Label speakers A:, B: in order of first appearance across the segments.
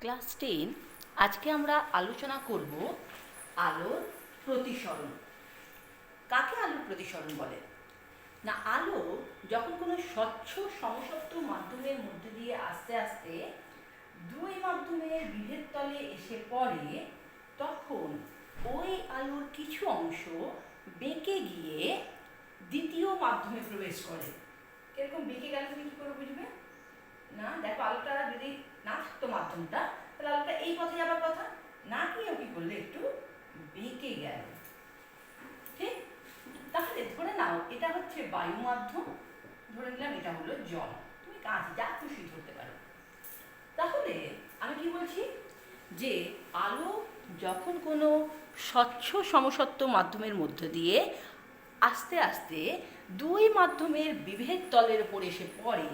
A: Class 10 আজকে আমরা আলোচনা করব আলোর প্রতিসরণ। কাকে আলোর প্রতিসরণ বলে? না, আলো যখন কোনো স্বচ্ছ সমসত্ব মাধ্যমের মধ্যে দিয়ে আস্তে আস্তে দুই মাধ্যমের বিভেদ তলে এসে পড়ে, তখন ওই আলোর কিছু অংশ বেঁকে গিয়ে দ্বিতীয় মাধ্যমে প্রবেশ করে। কিরকম বেঁকে গেলে তুমি কী করে বুঝবে? না দেখো, আলোটা যদি না থাকতো মাধ্যমটা, তাহলে আলোটা এই পথে যাবার কথা, না গিয়েও কি করলে একটু বেঁকে গেল। ঠিক? তাহলে ধরে নাও এটা হচ্ছে বায়ু মাধ্যম, ধরে নিলাম এটা হলো জল, তুমি কাঁচ যা খুশি ধরতে পারো। তাহলে আমি কি বলছি যে আলো যখন কোনো স্বচ্ছ সমসত্ব মাধ্যমের মধ্য দিয়ে আস্তে আস্তে দুই মাধ্যমের বিভেদ তলের উপর এসে পড়ে,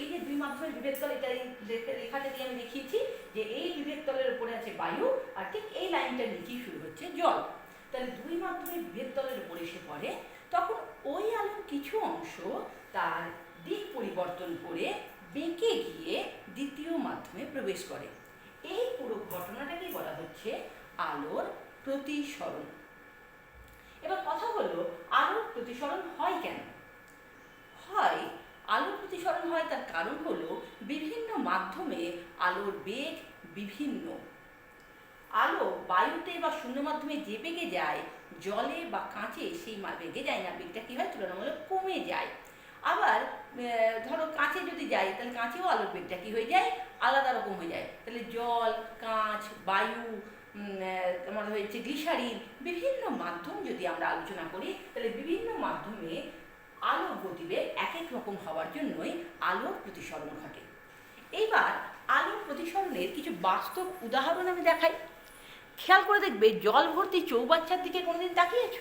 A: এই যে দুই মাধ্যমের বিভেদ তল, এটা রেখাটা দিয়ে আমি দেখিয়েছি যে এই বিভেদ তলের উপরে আছে বায়ু, আর ঠিক এই লাইনটার নিচেই শুরু হচ্ছে জল। তাহলে দুই মাধ্যমের বিভেদ তলের উপর এসে পড়ে, তখন ওই আলোর কিছু অংশ তার দিক পরিবর্তন করে বেঁকে গিয়ে দ্বিতীয় মাধ্যমে প্রবেশ করে। এই পুরো ঘটনাটাকেই বলা হচ্ছে আলোর প্রতিসরণ। এবার কথা হলো, আলোর প্রতিসরণ হয় কেন? হয় আলোর প্রতিসরণ হয় তার কারণ হলো বিভিন্ন মাধ্যমে আলোর বেগ বিভিন্ন। আলো বায়ুতে বা শূন্য মাধ্যমে যে বেগে যায়, জলে বা কাঁচে সেই বেগে যায় না, বেগটা কী হয় তুলনামূলক কমে যায়। আবার ধরো কাঁচে যদি যায়, তাহলে কাঁচেও আলোর বেগটা কী হয়ে যায়, আলাদা রকম হয়ে যায়। তাহলে জল, কাঁচ, বায়ু, তোমার হয়েছে গ্লিসারিন, বিভিন্ন মাধ্যম যদি আমরা আলোচনা করি, তাহলে বিভিন্ন মাধ্যমে আলোর গতিবেগ এক এক রকম হওয়ার জন্যই আলোর প্রতিসরণ ঘটে। এইবার আলোর প্রতিসরণের কিছু বাস্তব উদাহরণ আমি দেখাই। খেয়াল করে দেখবে, জল ভর্তি চৌবাচ্চার দিকে কোনোদিন তাকিয়েছ?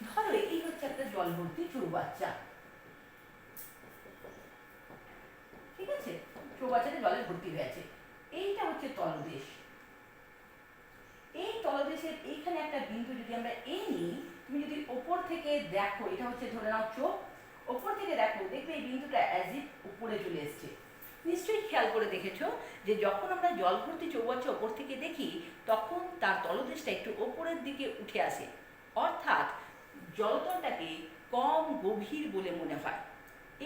A: ধরো এই হচ্ছে একটা জল ভর্তি চৌবাচ্চা, ঠিক আছে? চৌবাচ্চাতে জলে ভর্তি হয়ে আছে। এইটা হচ্ছে তলদেশ। এই তলদেশের এইখানে একটা বিন্দু যদি আমরা নিই, তুমি যদি ওপর থেকে দেখো, এটা হচ্ছে ধরে নাও চোখ, ওপর থেকে দেখো, দেখবে এই বিন্দুটা অ্যাজ ইফ উপরে চলে এসছে। নিশ্চয়ই খেয়াল করে দেখেছো যে যখন আমরা জল ভর্তি চৌবাচ্চা ওপর থেকে দেখি, তখন তার তলদেশটা একটু ওপরের দিকে উঠে আসে, অর্থাৎ জলতলটাকে কম গভীর বলে মনে হয়।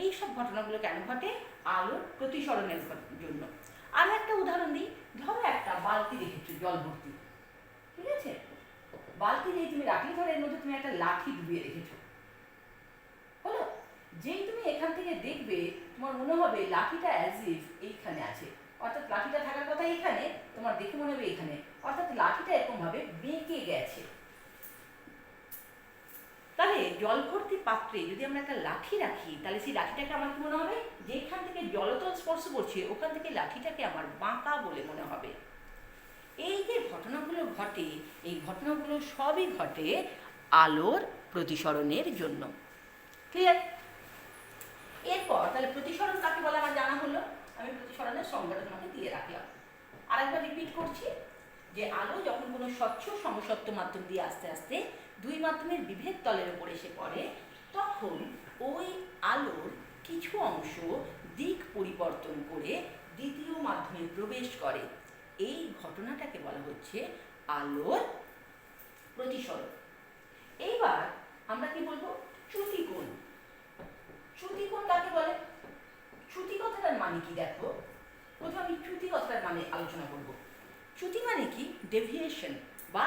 A: এই সব ঘটনাগুলো কেন ঘটে? আলোর প্রতিসরণের জন্য। আর একটা উদাহরণ দিই, ধরো একটা বালতি দেখেছো জল ভর্তি, ঠিক আছে? বালতি যেই তুমি রাখলে, ধরো এর মধ্যে তুমি একটা লাঠি ডুবিয়ে রেখেছো, হলো? যেই তুমি এখান থেকে দেখবে, তোমার মনে হবে লাঠিটা অ্যাজ ইফ এইখানে আছে, অর্থাৎ লাঠিটা থাকার কথা এইখানে, তোমার দেখে মনে হবে এইখানে, অর্থাৎ লাঠিটা এরকমভাবে বেঁকে গেছে। তাহলে জল ভর্তি পাত্রে যদি আমরা একটা লাঠি রাখি, তাহলে সেই লাঠিটাকে আমার কি মনে হবে, যেখান থেকে জলতল স্পর্শ করছে ওখান থেকে লাঠিটাকে আমার বাঁকা বলে মনে হবে। এই যে ঘটনাগুলো ঘটে, এই ঘটনাগুলো সবই ঘটে আলোর প্রতিসরণের জন্য। ক্লিয়ার? এরপর তাহলে প্রতিসরণ কাকে বলে আমার জানা হলো, আমি প্রতিসরণের সংজ্ঞাটা তোমাকে দিয়ে রাখলাম। আরেকবার রিপিট করছি যে আলো যখন কোনো স্বচ্ছ সমসত্ব মাধ্যম দিয়ে আস্তে আস্তে দুই মাধ্যমের বিভেদ তলের উপর এসে পড়ে, তখন ওই আলোর কিছু অংশ দিক পরিবর্তন করে দ্বিতীয় মাধ্যমে প্রবেশ করে। এই ঘটনাটাকে বলা হচ্ছে আলোর প্রতিসরণ। এইবার আমরা কি বলবো, চ্যুতিকোণ। চ্যুতিকোণ কাকে বলে? চ্যুতি কথাটার মানে কি দেখো, প্রথমে আমি চ্যুতি কথাটার মানে আলোচনা করব। চ্যুতি মানে কি? ডেভিয়েশন, বা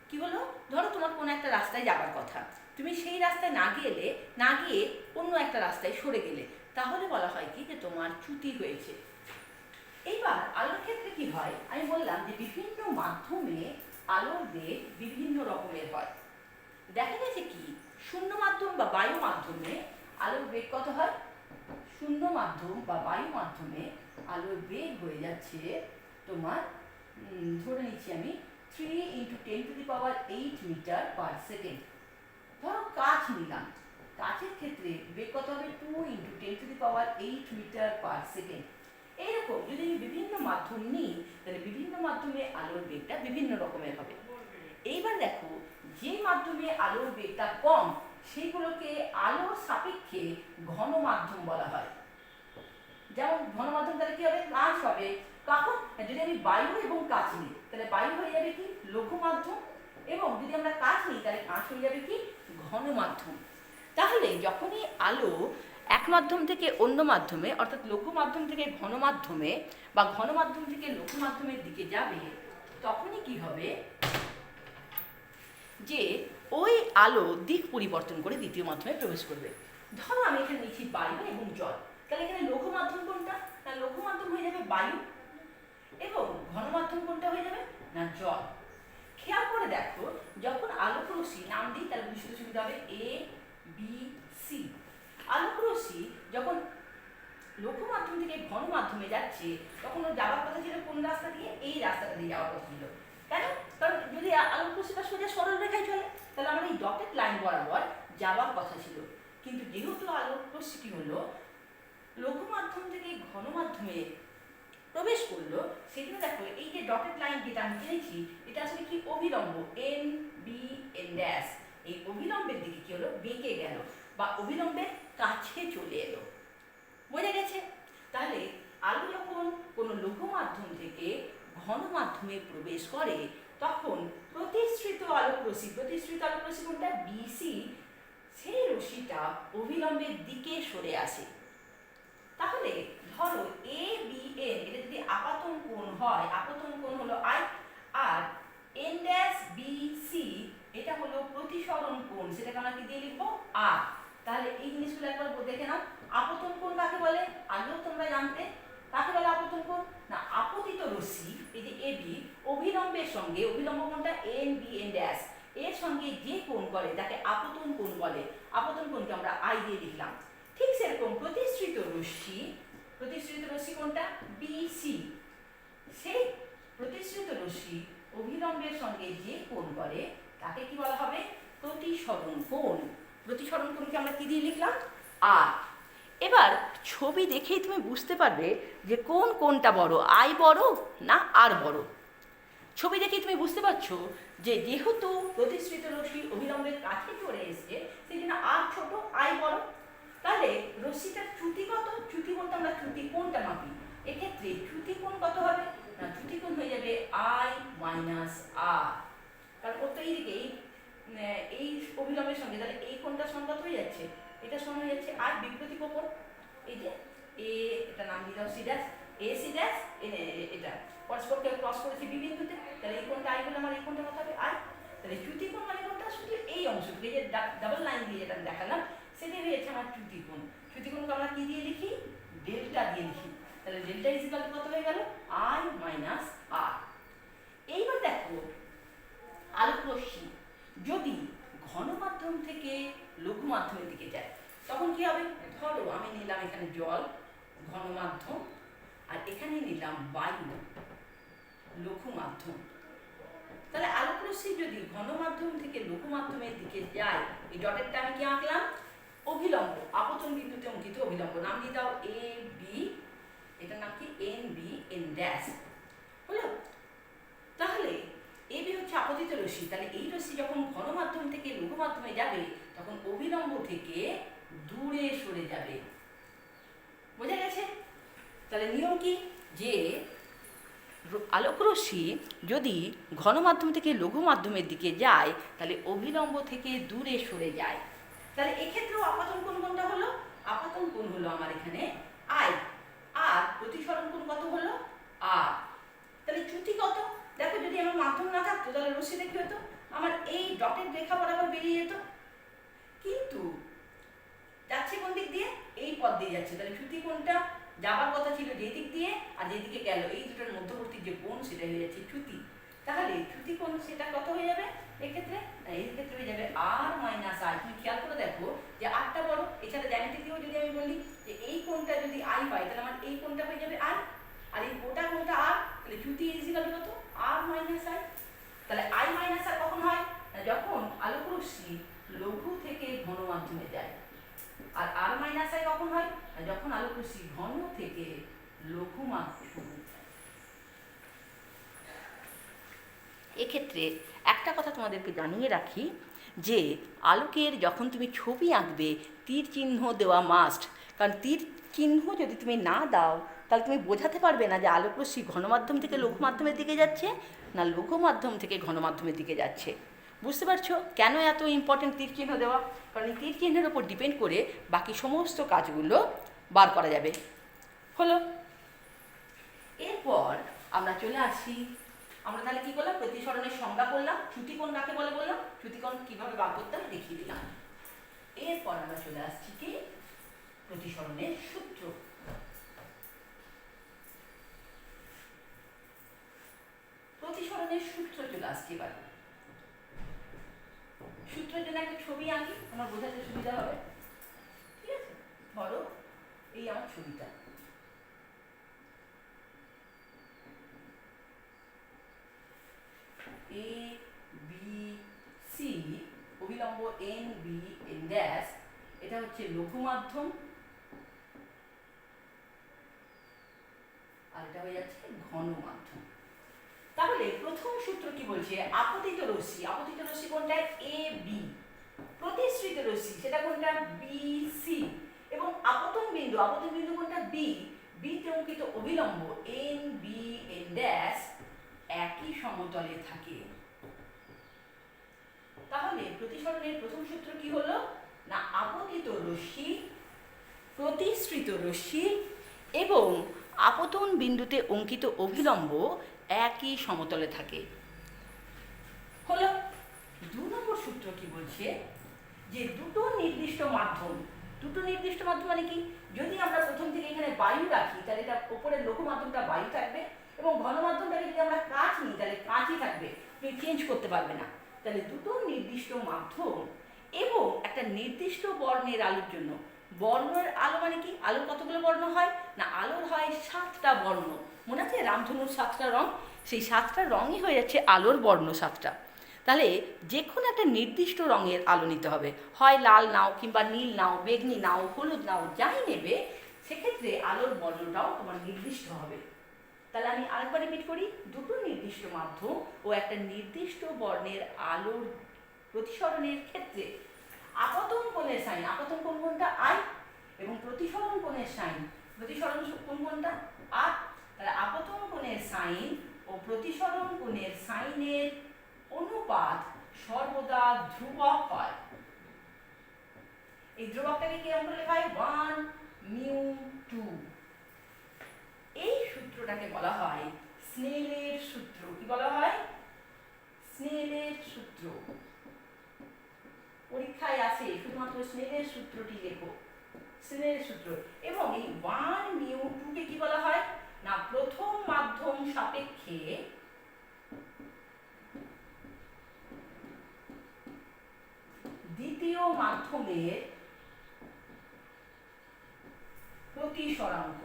A: কি হলো, ধরো তোমার কোনো একটা রাস্তায় যাবার কথা, তুমি সেই রাস্তায় না গিয়ে অন্য একটা রাস্তায় সরে গেলে, তাহলে বলা হয় কি যে তোমার চ্যুতি হয়েছে। এইবার আলোর ক্ষেত্রে কি হয়, আমি বললাম যে বিভিন্ন মাধ্যমে আলোর বেগ বিভিন্ন রকমের হয়। দেখা গেছে কি, শূন্য মাধ্যম বা বায়ু মাধ্যমে আলোর বেগ কত হয়? শূন্য মাধ্যম বা বায়ু মাধ্যমে আলোর বেগ হয়ে যাচ্ছে তোমার, ধরে নিচ্ছি আমি 3 × 10⁸ মিটার পার সেকেন্ড। ধরো কাঁচ নিলাম, কাঁচের ক্ষেত্রে বেগ কত হবে? 2 × 10⁸ মিটার পার সেকেন্ড। এইরকম যদি আমি বিভিন্ন মাধ্যম নিই, তাহলে বিভিন্ন মাধ্যমে আলোর বেগটা বিভিন্ন রকমের হবে। এইবার দেখো, যে মাধ্যমে আলোর বেগটা কম, সেইগুলোকে আলোর সাপেক্ষে ঘন মাধ্যম বলা হয়। যেমন ঘন মাধ্যম তাহলে কি হবে, কাঁচ হবে কখন, যদি আমি বায়ু এবং কাঁচ নিই তাহলে বায়ু হয়ে যাবে কি লঘু মাধ্যম, এবং যদি আমরা কাঁচ নিই তাহলে কাঁচ হয়ে যাবে কি ঘন মাধ্যম। তাহলে যখনই আলো এক মাধ্যম থেকে অন্য মাধ্যমে অর্থাৎ লঘু মাধ্যম থেকে ঘন মাধ্যমে বা ঘন মাধ্যম থেকে লঘু মাধ্যমের দিকে যাবে, তখনই কি হবে যে ওই আলো দিক পরিবর্তন করে দ্বিতীয় মাধ্যমে প্রবেশ করবে। ধরো আমি এখানে নিচ্ছি বায়ু এবং জল, তাহলে এখানে লঘু মাধ্যম কোনটা, না লঘু মাধ্যম হয়ে যাবে বায়ু, এবং ঘন মাধ্যম কোনটা হয়ে যাবে, না জল। খেয়াল করে দেখো, যখন আলোক রশ্মি নাম দিই তাহলে বুঝতে সুবিধা হবে এ বি সি। আলোক রশ্মি যখন লঘু মাধ্যম থেকে ঘন মাধ্যমে যাচ্ছে তখন ও যাওয়ার কথা ছিল কোন রাস্তা দিয়ে, এই রাস্তাটা দিয়ে যাওয়ার কথা ছিল। কেন, কারণ যদি আলোক রশ্মিটা সোজা সরল রেখায় চলে তাহলে আমার এই ডটেড লাইন বরাবর যাওয়ার কথা ছিল। কিন্তু যেহেতু আলোক রশ্মিটি হলো লঘু মাধ্যম থেকে ঘন মাধ্যমে প্রবেশ করলো, সেজন্য দেখো এই যে ডটেড লাইন যেটা আমি জেনেছি এটা আসলে কি অভিলম্ব, এন বি এন ড্যাশ। এই অভিলম্বের দিকে কি হলো, বেঁকে গেল বা অভিলম্বের কাছে চলে এলো। বোঝা গেছে? তাহলে আলো যখন কোনো লঘু মাধ্যম থেকে ঘন মাধ্যমে প্রবেশ করে তখন প্রতিসৃত আলোক রশ্মি কোনটা, বিসি, সেই রশ্মিটা অভিলম্বের দিকে সরে আসে। তাহলে ধরো এ বি এন এটা যদি আপাতন কোণ হয়, আপাতন কোণ হলো আই, আর এন ড্যাশ বি সি এটা হলো প্রতিসরণ কোণ, সেটাকে আমরা কি দিয়ে লিখবো, আর। তাহলে এই জিনিসগুলো একবার দেখে নাও। আপতন কোণ কাকে বলে, আগেও তোমরা জানতে। কাকে বলে আপতন কোণ, না আপতিত রশ্মি এই যে এ বি অভিলম্বের সঙ্গে, অভিলম্ব কোণটা এন বি এন ড্যাশ, এর সঙ্গে যে কোণ করে তাকে আপতন কোণ বলে। আপতন কোণকে আমরা আই দিয়ে লিখলাম। ঠিক সেরকম প্রতিসৃত রশ্মি কোনটা, বিসি, সেই প্রতিসৃত রশ্মি অভিলম্বের সঙ্গে যে কোণ করে তাকে কি বলা হবে, প্রতিসরণ কোণ। প্রতিসরণ কোণকে আমরা কি দিয়ে লিখলাম, আর। এবার ছবি দেখেই তুমি বুঝতে পারবে যে কোন কোণটা বড়, আই বড় না আর বড়। ছবি দেখেই তুমি বুঝতে পারছো যে যেহেতু প্রতিসৃত রশ্মি অভিলম্বের কাছে চলে এসছে সেই জন্য আর ছোট, আই বড়। তাহলে রশ্মিটার চ্যুতি কত, চ্যুতি বলতে আমরা চ্যুতি কোণটা মাপি, এক্ষেত্রে চ্যুতি কোণ কত হবে, না চ্যুতি কোণ হয়ে যাবে আই মাইনাস আর। কারণ ওর তো এইদিকে এই অভিলম্বের সঙ্গে, তাহলে এই কোণটা সঙ্গত হয়ে যাচ্ছে, এটা সমান হয়ে যাচ্ছে আর বিপরীত কোণ। এই যে এ, এটা নাম দিয়ে দাও C dash, A C dash, এটা পরস্পরকে ক্রস করেছে বি বিন্দুতে, তাহলে এই কোণটা আই বলে আমার এই কোণটা কত হবে আই। তাহলে চ্যুতি কোণ মানে কোনটা, শুধু এই অংশটুকু, এই যে ডাবল লাইন দিয়ে যেটা দেখালাম সেটাই হয়েছে আমার চ্যুতি কোণ। চ্যুতি কোণকে আমরা কি দিয়ে লিখি, ডেল্টা দিয়ে লিখি। তাহলে ডেল্টা ইজ ইকুয়াল টু কত হয়ে গেল, আই মাইনাস আর। এইবার দেখো আলোক রশ্মি যদি ঘন মাধ্যম থেকে লঘু মাধ্যমের দিকে যায় তখন কি হবে, ধরো আমি নিলাম এখানে জল ঘন মাধ্যম, আর এখানে নিলাম বায়ু লঘু মাধ্যম। তাহলে আলোক রশ্মি যদি ঘন মাধ্যম থেকে লঘু মাধ্যমের দিকে যায়, এই ডটেরটা আমি কি আঁকলাম, অভিলম্ব, আপতন বিন্দুতে অঙ্কিত অভিলম্ব, নাম দিয়ে দাও এ বি, এটার নাম কি এন বি এন ড্যাশ, হলো। তাহলে এ বি হচ্ছে আপতিত রশ্মি, তাহলে এই রশ্মি যখন ঘন মাধ্যম থেকে লঘু মাধ্যমে যাবে তখন অভিলম্ব থেকে দূরে সরে যাবে। বোঝা গেছে? তাহলে নিয়ম কি, যে আলোক রশ্মি যদি ঘন মাধ্যম থেকে লঘু মাধ্যমের দিকে যায় তাহলে অভিলম্ব থেকে দূরে সরে যায়। তাহলে এক্ষেত্রেও আপাতন কোণ কোনটা হলো, আপাতন কোণ হলো আমার এখানে আই, আর প্রতিসরণ কোণ কত হলো আর। তাহলে চ্যুতি কত, দেখো যদি আমার মাধ্যম না থাকতো তাহলে রশ্মিটা কি হতো, আমার এই ডটের রেখা বরাবর বেরিয়ে যেত, কিন্তু যাচ্ছে কোন দিক দিয়ে, এই পথ দিয়ে যাচ্ছে। তাহলে চ্যুতি কোণটা যাবার কথা ছিল যেই দিক দিয়ে, আর যেদিকে গেল এই দুটোর মধ্যবর্তী যে কোণ সেটা হয়ে যাচ্ছে চ্যুতি। তাহলে চ্যুতি কোণ সেটা কত হয়ে যাবে এক্ষেত্রে, এই ক্ষেত্রে হয়ে যাবে আর মাইনাস আই। তুমি খেয়াল করে দেখো যে আরটা বড়, এছাড়া জ্যামিতি দিয়েও যদি আমি বলি যে এই কোণটা যদি আই পাই তাহলে আমার এই কোণটা হয়ে যাবে আর, আর এই গোটা কোণটা আর, তাহলে চ্যুতি ইজ ইকুয়াল টু কত, আর মাইনাস আই। তাহলে আই মাইনাস আর কখন হয়, যখন আলোক রশ্মি লঘু থেকে ঘন মাধ্যমে যায়। আর আর মাইনাস আই কখন হয়, যখন আলোক রশ্মি ঘন থেকে লঘু মাধ্যমে যায়। এক্ষেত্রে একটা কথা তোমাদেরকে জানিয়ে রাখি যে আলোকের যখন তুমি ছবি আঁকবে তীর চিহ্ন দেওয়া মাস্ট, কারণ তীর চিহ্ন যদি তুমি না দাও তাহলে তুমি বোঝাতে পারবে না যে আলোক রশ্মি ঘনমাধ্যম থেকে লঘু মাধ্যমের দিকে যাচ্ছে না লঘু মাধ্যম থেকে ঘনমাধ্যমের দিকে যাচ্ছে। বুঝতে পারছো কেন এত ইম্পর্টেন্ট তীর চিহ্ন দেওয়া? কারণ এই তীর চিহ্নের ওপর ডিপেন্ড করে বাকি সমস্ত কাজগুলো বার করা যাবে। হলো, এরপর আমরা চলে আসি, আমরা তাহলে কী করলাম, প্রতিসরণের সংজ্ঞা করলাম, চ্যুতিকোণ কাকে বলে বললাম, চ্যুতিকোণ কীভাবে বার করতে হবে দেখিয়ে দিলাম। এরপর আমরা চলে আসছি কি প্রতিসরণের সূত্র। প্রতিসরণের সূত্র চলে আসছে এবার। সূত্রের জন্য একটা ছবি আঁকি, আমার বোঝাতে সুবিধা হবে। ঠিক আছে, ধরো এই আমার ছবিটা, এ বি সি অভিলম্ব এন বি এন ড্যাশ, এটা হচ্ছে লঘু মাধ্যম আর এটা হয়ে যাচ্ছে ঘন মাধ্যম। তাহলে প্রথম সূত্র কি বলছে, আপতিত রশ্মি, আপতিত রশ্মি কোনটা, এ বি, প্রতিসৃত রশ্মি সেটা কোনটা, বি সি, এবং আপতন বিন্দু, আপতন বিন্দু কোনটা, বি, বিতে অঙ্কিত অভিলম্ব এন বি এন ড্যাশ একই সমতলে থাকে। তাহলে প্রতিসরণের প্রথম সূত্র কি হলো না, আপতিত রশ্মি, প্রতিসৃত রশ্মি এবং আপতন বিন্দুতে অঙ্কিত অভিলম্ব একই সমতলে থাকে। হলো, 2 নম্বর সূত্র কি বলছে, যে দুটো নির্দিষ্ট মাধ্যম, দুটো নির্দিষ্ট মাধ্যম মানে কি, যদি আমরা প্রথম থেকে এখানে বায়ু রাখি তাহলে এটা উপরের লঘু মাধ্যমটা বায়ু থাকবে এবং ঘন মাধ্যমটাকে যদি আমরা কাঁচ নিই তাহলে কাঁচই থাকবে, তুমি চেঞ্জ করতে পারবে না। তাহলে দুটো নির্দিষ্ট মাধ্যম এবং একটা নির্দিষ্ট বর্ণের আলোর জন্য, বর্ণের আলো মানে কি, আলোর কতগুলো বর্ণ হয় না, আলোর হয় 7টা বর্ণ। মনে আছে রামধনুর 7টা রং, সেই 7টা রঙই হয়ে যাচ্ছে আলোর বর্ণ 7টা। তাহলে যে কোনো একটা নির্দিষ্ট রঙের আলো নিতে হবে, হয় লাল নাও কিংবা নীল নাও, বেগনি নাও, হলুদ নাও, যাই নেবে সেক্ষেত্রে আলোর বর্ণটাও তোমার নির্দিষ্ট হবে। তাহলে আমি আরেকবার রিপিট করি, দুটো নির্দিষ্ট মাধ্যম ও একটা নির্দিষ্ট বর্ণের আলোর প্রতিসরণের ক্ষেত্রে আপতন কোণের সাইন, আপতন কোণ কোনটা, আই, এবং প্রতিসরণ কোণের সাইন, প্রতিসরণ কোণ কোনটা, আর। তাহলে আপতন কোণের সাইন ও প্রতিসরণ কোণের সাইনের অনুপাত সর্বদা ধ্রুবক হয়। এই ধ্রুবকটাকে কিরকম করে লেখা হয়, 1μ2। এই সূত্রটাকে বলা হয় স্নেলের সূত্র। কি বলা হয়, স্নেলের সূত্র। পরীক্ষায় আসে শুধুমাত্র স্নেলের সূত্রটি লেখো, স্নেলের সূত্র। এবং এই 1μ2 কে কি বলা হয় না, প্রথম মাধ্যম সাপেক্ষে দ্বিতীয় মাধ্যমের প্রতিসরাঙ্ক।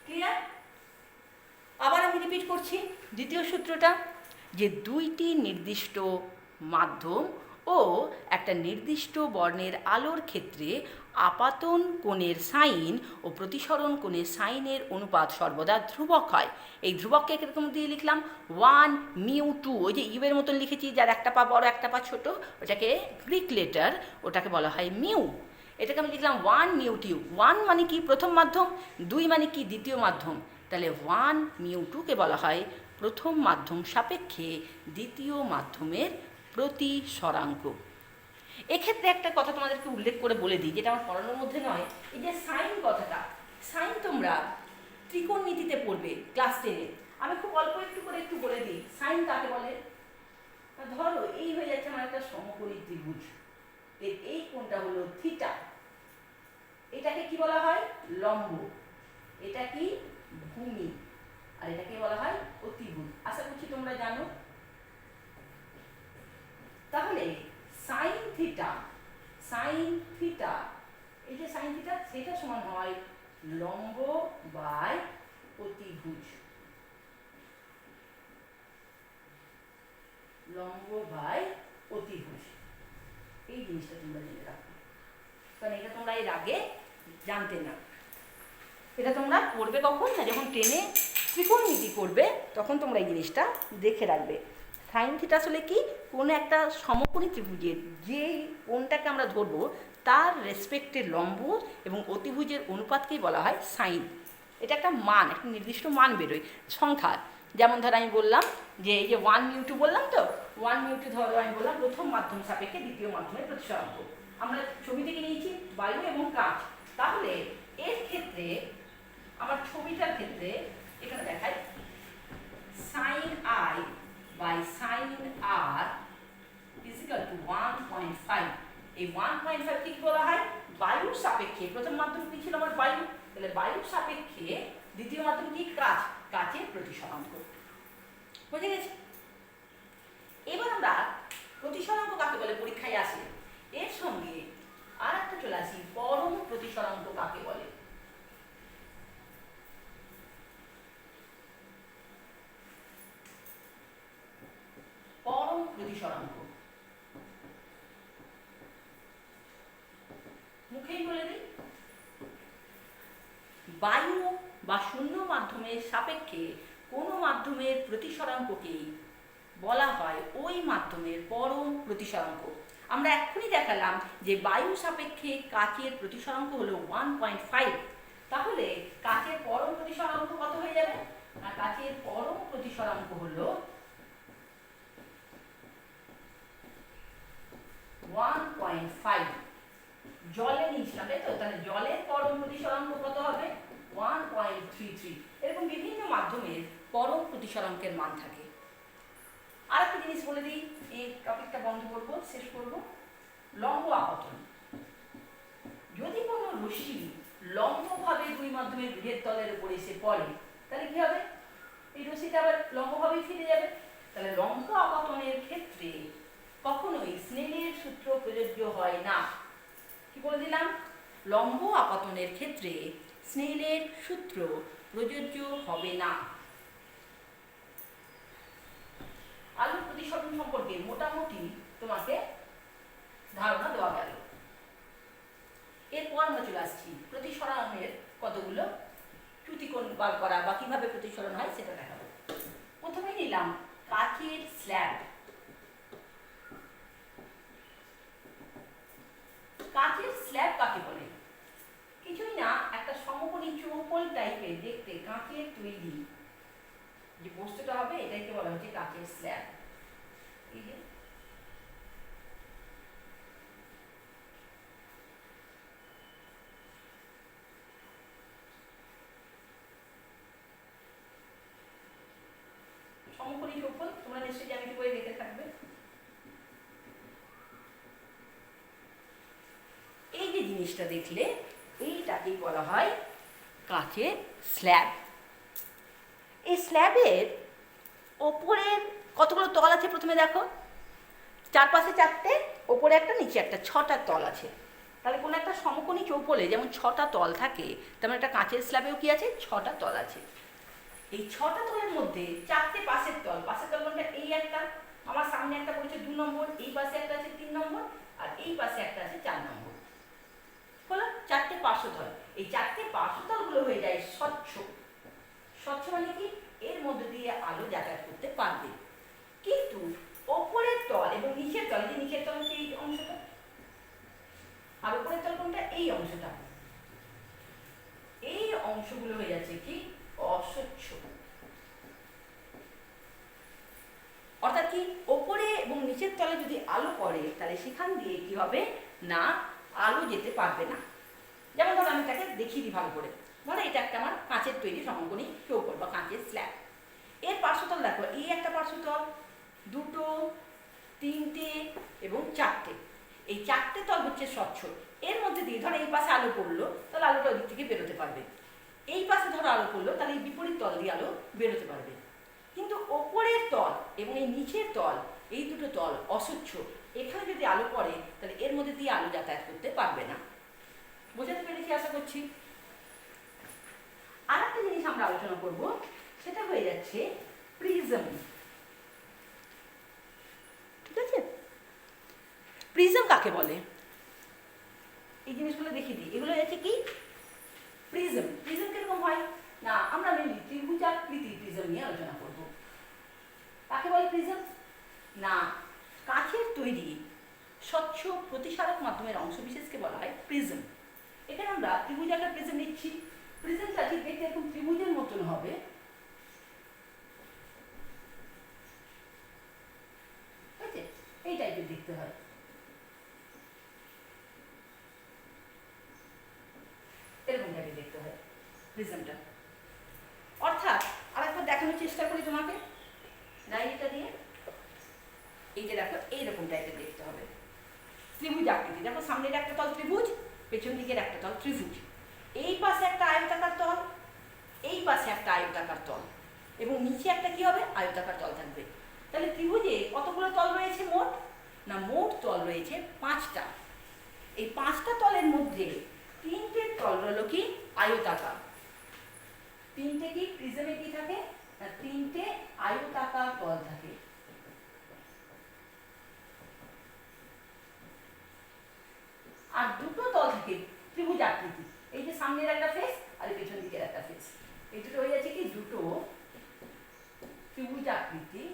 A: ক্লিয়ার? আবার আমি রিপিট করছি দ্বিতীয় সূত্রটা, যে দুইটি নির্দিষ্ট মাধ্যম ও একটা নির্দিষ্ট বর্ণের আলোর ক্ষেত্রে আপাতন কোণের সাইন ও প্রতিসরণ কোণের সাইনের অনুপাত সর্বদা ধ্রুবক হয়। এই ধ্রুবককে কিরকম দিয়ে লিখলাম, 1μ2, ওই যে ইউয়ের মতন লিখেছি যার একটা পা বড় একটা পা ছোট, ওটাকে গ্রিক লেটার, ওটাকে বলা হয় মিউ। এটাকে আমি লিখলাম 1μ2। 1 মানে কি প্রথম মাধ্যম, 2 মানে কি দ্বিতীয় মাধ্যম, তাহলে 1μ2কে বলা হয় প্রথম মাধ্যম সাপেক্ষে দ্বিতীয় মাধ্যমের প্রতিসরাঙ্ক। এক্ষেত্রে একটা কথা তোমাদেরকে উল্লেখ করে বলে দিই, যেটা আমার পড়ানোর মধ্যে নয়, এই যে সাইন কথাটা, সাইন তোমরা ত্রিকোণমিতিতে পড়বে ক্লাস 10-এ। আমি খুব অল্প একটু করে একটু বলে দিই সাইন কাকে বলে। ধরো এই হয়ে যাচ্ছে আমার একটা সমকোণী ত্রিভুজ, এই কোণটা হলো থিটা, এটাকে কি বলা হয়, লম্ব, এটা কি ভূমি, আর এটাকে বলা হয় অতিভুজ। আশা করছি তোমরা জানো। তাহলে সাইন থিটা, সাইন থিটা, এই যে সাইন থিটা, সেটা সমান হয় লম্ব বাই অতিভুজ, লম্ব বাই অতিভুজ। এই জিনিসটা তোমরা জেনে রাখো, কারণ এটা তোমরা এর আগে জানতে না। এটা তোমরা করবে কখন না, যখন টেনে ত্রিকোণমিতি করবে তখন তোমরা এই জিনিসটা দেখে রাখবে। সাইন থিটা আসলে কি, কোনো একটা সমকোণী ত্রিভুজের যে কোণটাকে আমরা ধরবো তার রেসপেক্টের লম্ব এবং অতিভুজের অনুপাতকেই বলা হয় সাইন। এটা একটা মান, একটা নির্দিষ্ট মান বেরোয় সংখ্যার। যেমন ধর আমি বললাম যে এই যে 1μ2 বললাম, তো 1μ2 ধরো আমি বললাম প্রথম মাধ্যম সাপেক্ষে দ্বিতীয় মাধ্যমের প্রতিসরাঙ্ক। আমরা ছবি থেকে নিয়েছি বায়ু এবং কাঁচ। তাহলে এর ক্ষেত্রে আমার ছবিটার ক্ষেত্রে এখানে দেখাই sine I by sine R is equal to 1.5। এই 1.5 কি বলা হয়? বায়ুর সাপেক্ষে প্রথম মাধ্যম কি ছিল আমার? বায়ু। তাহলে বায়ুর সাপেক্ষে দ্বিতীয় মাধ্যম কি? কাঁচ। কাঁচের প্রতিসরাঙ্ক। বুঝে গেছে? এবার আমরা প্রতিসরাঙ্ক কাকে বলে পরীক্ষায় আসে, এর সঙ্গে আর একটা চলে আসি, পরম প্রতিসরাঙ্ক কাকে বলে। পরম প্রতিসরাঙ্ক মুখেই বলে দিই, বায়ু বা শূন্য মাধ্যমের সাপেক্ষে কোনো মাধ্যমের প্রতিসরাঙ্ককেই বলা হয় ওই মাধ্যমের পরম প্রতিসরাঙ্ক। আমরা এক্ষুনি দেখালাম যে বায়ু সাপেক্ষে কাচের প্রতিসরাঙ্ক হলো 1.5। তাহলে কাচের পরম প্রতিসরাঙ্ক কত হয়ে যাবে? আর কাচের পরম প্রতিসরাঙ্ক হলো 1.5। জলে নিয়েছিলাম তাই তো, তাহলে জলের পরম প্রতিসরাঙ্ক কত হবে? 1.33। এরকম বিভিন্ন মাধ্যমের পরম প্রতিসরাঙ্কের মান থাকে। আর একটা জিনিস বলে দিই, এই টপিকটা বন্ধ করব, শেষ করব। লম্ব আপতন। যদি কোনো রশ্মি লম্বভাবে দুই মাধ্যমের বিভেদ তলের উপর এসে পড়ে, তাহলে কি হবে? এই রশ্মিটা আবার লম্বভাবেই ফিরে যাবে। তাহলে লম্ব আপতনের ক্ষেত্রে কখনোই স্নেলের সূত্র প্রযোজ্য হয় না। কি বলে দিলাম? লম্ব আপতনের ক্ষেত্রে স্নেলের সূত্র প্রযোজ্য হবে না। আলোর প্রতিসরণ সম্পর্কে মোটামুটি তোমাকে ধারণা দেওয়া গেল। এরপর আমরা চলে আসছি প্রতিসরণের কতগুলো চ্যুতিকোণ বার করা বা কিভাবে প্রতিসরণ হয় সেটা দেখাবো। প্রথমে নিলাম কাচের স্ল্যাব। কাচের স্ল্যাব কাকে বলে? কিছুই না, একটা সমকোণী চৌকোণ টাইপের দেখতে কাঁচের তৈরি যে বস্তুটা হবে এটাকে বলা হচ্ছে কাচের স্ল্যাব। এই যে সমকোণী চৌকোণ, তোমরা নিশ্চয়ই জ্যামিতি বই দেখে থাকবে। এই যে জিনিসটা দেখলে এইটাকেই বলা হয় কাচের স্ল্যাব। এই স্ল্যাবের ওপরের কতগুলো তল আছে প্রথমে দেখো, চারপাশে চারটে, ওপরে একটা, নিচে একটা, 6টা তল আছে। তাহলে কোনো একটা সমকোণী চৌকোণে যেমন 6টা তল থাকে, তেমন একটা কাঁচের স্ল্যাবেও কি আছে? 6টা তল আছে। এই 6টা তলের মধ্যে 4টে পাশের তল। পাশের তল কোনটা? এই একটা, আমার সামনে একটা পড়েছে 2 নম্বর, এই পাশে একটা আছে 3 নম্বর, আর এই পাশে একটা আছে 4 নম্বর। হলো 4টে পার্শ্বতল। এই 4টে পার্শ্বতলগুলো হয়ে যায় স্বচ্ছ। স্বচ্ছ মানে কি? এর মধ্যে দিয়ে আলো যাতায়াত করতে পারবে। কিন্তু ওপরের তল এবং নিচের তল, যে নিচের তল হচ্ছে এই অংশটা, আর উপরের তল কোনটা? এই অংশটা। এই অংশগুলো হয়ে যাচ্ছে কি? অস্বচ্ছ। অর্থাৎ কি? ওপরে এবং নিচের তলে যদি আলো পড়ে তাহলে সেখান দিয়ে কি হবে না? আলো যেতে পারবে না। যেমন ধরো আমি তাকে দেখিয়ে দিই ভালো করে। ধরো এটা একটা আমার কাঁচের তৈরি সমকোণী চৌকোণ বা কাঁচের স্ল্যাব। এর পার্শ্বতল দেখো, এই একটা পার্শ্বতল, 2টো, 3টে এবং 4টে। এই 4টে তল হচ্ছে স্বচ্ছ। এর মধ্যে দিয়ে ধরো এই পাশে আলো পড়লো, তাহলে আলোটা ওই দিক থেকে বেরোতে পারবে। এই পাশে ধরো আলো পড়লো, তাহলে এই বিপরীত তল দিয়ে আলো বেরোতে পারবে। কিন্তু ওপরের তল এবং এই নিচের তল, এই দুটো তল অস্বচ্ছ। এখানে যদি আলো পড়ে তাহলে এর মধ্যে দিয়ে আলো যাতায়াত করতে পারবে না। বোঝাতে পেরেছি আশা করছি। আর একটা জিনিস আমরা আলোচনা করব, সেটা হয়ে যাচ্ছে প্রিজম। ঠিক আছে? প্রিজম কাকে বলে? এই জিনিসগুলো দেখিয়ে দিই। এগুলো হচ্ছে কি? প্রিজম। প্রিজম কিরকম হয় না, আমরা মেনলি ত্রিভুজাকৃতি প্রিজম নিয়ে আলোচনা করব। কাকে বলে প্রিজম? না, কাচের তৈরি স্বচ্ছ প্রতিসারক মাধ্যমের অংশবিশেষকে বলা হয় প্রিজম। এখানে আমরা ত্রিভুজাকার প্রিজম নিচ্ছি। প্রিজমটা ঠিক দেখতে এরকম ত্রিভুজের মতন হবে, এই টাইপের দেখতে হয়। এরকম টাইপের দেখতে হয় প্রিজমটা। অর্থাৎ আরেকবার দেখানোর চেষ্টা করি তোমাকে ডাইরেক্টটা দিয়ে। এই যে দেখো এইরকম টাইপের দেখতে হবে ত্রিভুজ আকৃতি। দেখো সামনের একটা তল ত্রিভুজ, পেছন দিকের একটা তল ত্রিভুজ, এই পাশে একটা আয়তাকার তল, এই পাশে একটা আয়তাকার তল, এবং নিচে একটা কি হবে আয়তাকার তল থাকবে। তাহলে ত্রিভুজে কতগুলো তল রয়েছে মোট? না মোট তল রয়েছে 5টা। এই 5টা তলের মধ্যে 3টে তল হলো কি আয়তাকার। 3টে কি প্রিজমে কি থাকে না 3টে আয়তাকার তল থাকে। আর 2টো তল থাকে ত্রিভুজ আকৃতি। এই যে সামনের একটা ফেস আর পেছন দিকের একটা ফেস, এই দুটো হয়ে যাচ্ছে কি 2টো ত্রিভুজ আকৃতি